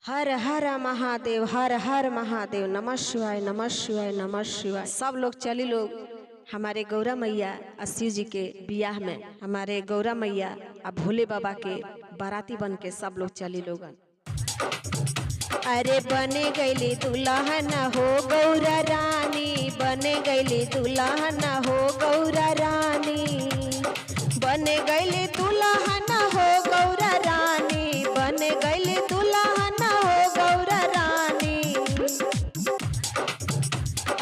हर हर महादेव, हर हर महादेव, नमः शिवाय, नमः शिवाय, नमः शिवाय। सब लोग चली लोग हमारे गौरा मैया और शिव जी के बियाह में हमारे गौरा मैया और भोले बाबा के बाराती बन के सब लोग चली लोग। अरे बने गईली दुल्हन हो गौरा रानी, बने गईली दुल्हन हो गौरा रानी, बने गईली दुल्हन हो गौरा रानी, बने गईली दुल्हन हो गौरा रानी।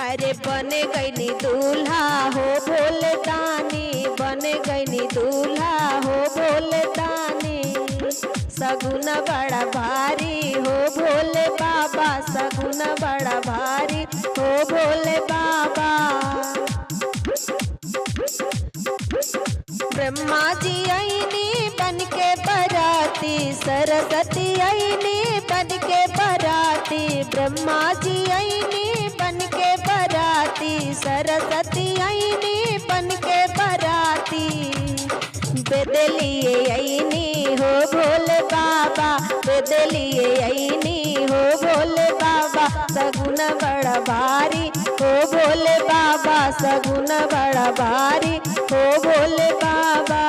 अरे बने गईली दूल्हा हो भोले दानी, बने गईली दूल्हा हो भोले दानी। सगुन बड़ा भारी हो भोले बाबा, सगुन बड़ा भारी हो भोले बाबा। ब्रह्मा जी आईनी बन के बराती, सरस्वती आईनी बन के बराती, ब्रह्मा जी आईनी बन के बराती, सरस्वती आईनी बन के बराती। बेदलिए आईनी हो भोले बाबा, बेदलिए आईनी हो भोले बाबा। सगुन बड़ा भारी हो भोले बाबा, सगुन बड़ा भारी हो भोले बाबा।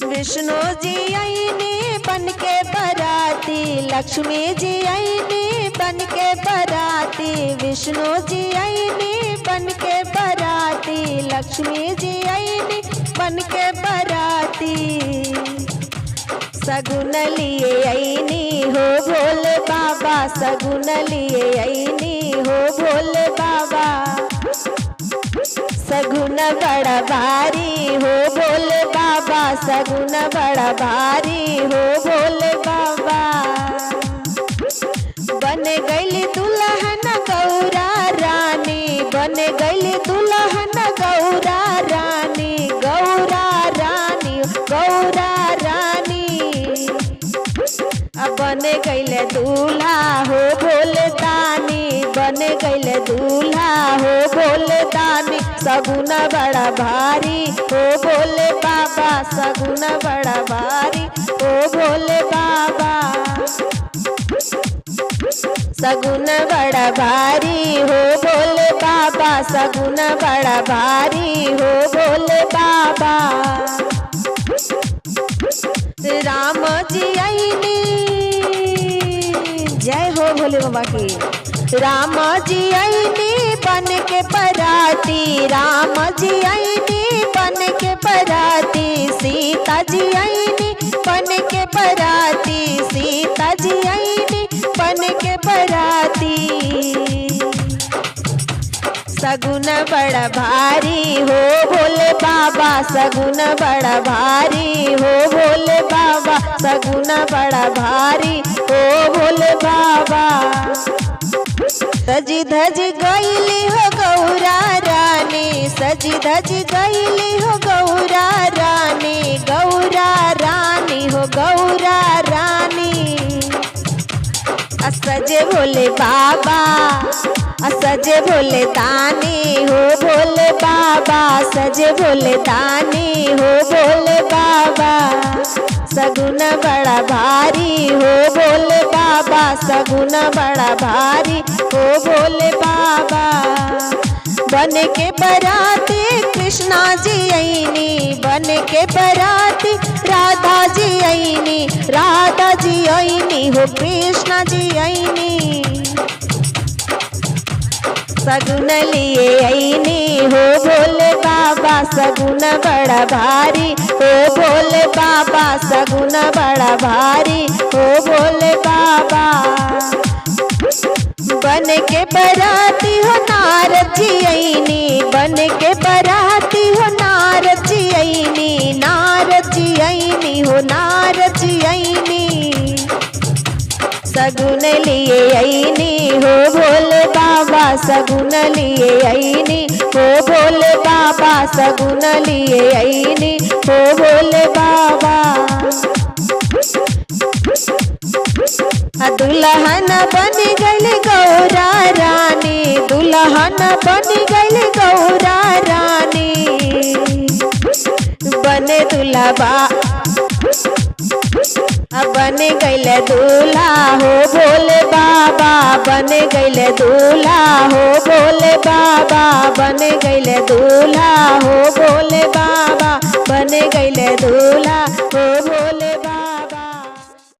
विष्णु जी आईनी बन के बराती, लक्ष्मी जी आईनी बन के बराती, विष्णु जी आईनी बन के बराती, लक्ष्मी जी आईनी बन के बराती। सगुन लिए आईनी हो भोले बाबा, सगुन लिए आईनी हो भोले बाबा। सगुन बड़ा भारी हो भोले बाबा, सगुन बड़ा भारी हो भोले बाबा। बन गईली दुल्हन गौरा रानी, बन गईली दुल्हन गौरा रानी, गौरा रानी, गौरा रानी। अब बन गईले दूल्हा हो भोले दानी, बन गईले दूल्हा हो भोले दानी। सगुन बड़ा भारी हो भोले बाबा, सगुन बड़ा भारी हो भोले बाबा। सगुन बड़ा भारी हो भोले बाबा, सगुन बड़ा भारी हो भोले बाबा। राम जी आईनी, जय हो भोले बाबा की। राम जी आईनी बन के बराती, राम जी आईनी बन के बराती, सीता जी आईनी बन के बराती, सीता जी आईनी बन के बराती। सगुन बड़ा भारी हो भोले बाबा, सगुन बड़ा भारी हो भोले बाबा, सगुन बड़ा भारी हो भोले बाबा। सजी धज गईली हो गौरा रानी, सजी धज गईली हो गौरा रानी, गौरा रानी हो गौरा रानी। सजे भोले बाबा, सजे भोले दानी हो भोले बाबा, सजे भोले दानी हो भोले बाबा। सगुन बड़ा भारी हो भोले बाबा, सगुन बड़ा भारी हो भोले बाबा। बन के बराती कृष्णा जी आईनी, बन के बराती राधा जी आईनी, राधा जी आईनी हो कृष्णा जी आईनी। सगुन लिए आईनी हो भोले बाबा, सगुन बड़ा भारी हो भोले बाबा, सगुन बड़ा भारी हो भोले बाबा। बन के बराती हो नारद जी आईनी, बन के बराती हो नारद जी आईनी, नारद जी आईनी हो नारद जी आईनी। सगुन लिए आईनी हो भोले बाबा, सगुन लिए आईनी हो भोले बाबा, सगुन लिए आईनी हो भोले बाबा। दुल्हन बन गईली गौरा रानी, दुल्हन बन गईली गौरा रानी। बने दुल्हा बन गईले दूल्हा हो भोले बाबा, बन गईले दूल्हा हो भोले बाबा, बन गईले दूल्हा हो भोले बाबा, बन गईले दूल्हा हो